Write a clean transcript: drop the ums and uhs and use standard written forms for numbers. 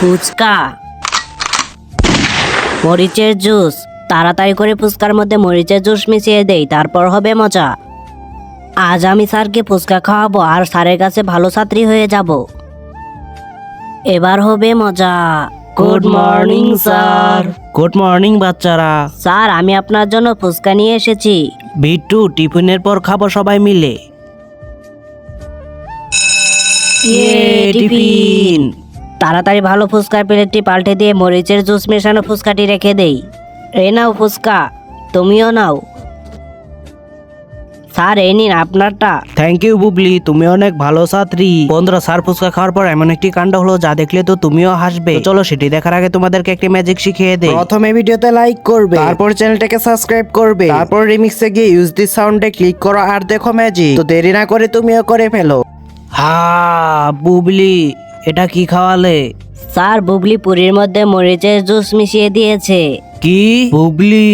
ফুচকা, মরিচের জুস। তাড়াতাড়ি করে ফুচকার মধ্যে মরিচের জুস মিশিয়ে দেই, তারপর হবে মজা। আজ আমি স্যারকে ফুচকা খাওয়াবো আর স্যারের কাছে ভালো ছাত্রী হয়ে যাব। এবার হবে মজা। Good morning sir. Good morning বাচ্চারা। স্যার, আমি আপনার জন্য ফুচকা নিয়ে এসেছি। বিট্টু, টিফিনের পর খাবো সবাই মিলে। টিফিন। তাড়াতাড়ি ভালো ফুচকার প্লেটটি পাল্টে দিয়ে মরিচের জুস মেশানো ফুচকাটি রেখে দেই। এই নাও ফুচকা, তুমিও নাও। স্যার, এই নিন আপনারটা। থ্যাংক ইউ বুবলি, তুমি অনেক ভালো ছাত্রী। বন্ধুরা, স্যার ফুচকা খাওয়ার পর এমন একটি কাণ্ড হলো যা দেখলে তো তুমিও হাসবে। তো চলো সেটি দেখার আগে তোমাদেরকে একটি ম্যাজিক শিখিয়ে দেই। প্রথমে ভিডিওতে লাইক করবে, তারপর চ্যানেলটাকে সাবস্ক্রাইব করবে, তারপর রিমিক্সে গিয়ে ইউজ দিস সাউন্ডে ক্লিক করো আর দেখো ম্যাজিক। তো দেরি না করে তুমিও করে ফেলো। বুবলি, এটা কি খাওয়ালে? স্যার, বুবলি পুরীর মধ্যে মরিচের জুস মিশিয়ে দিয়েছে। কি বুবলি?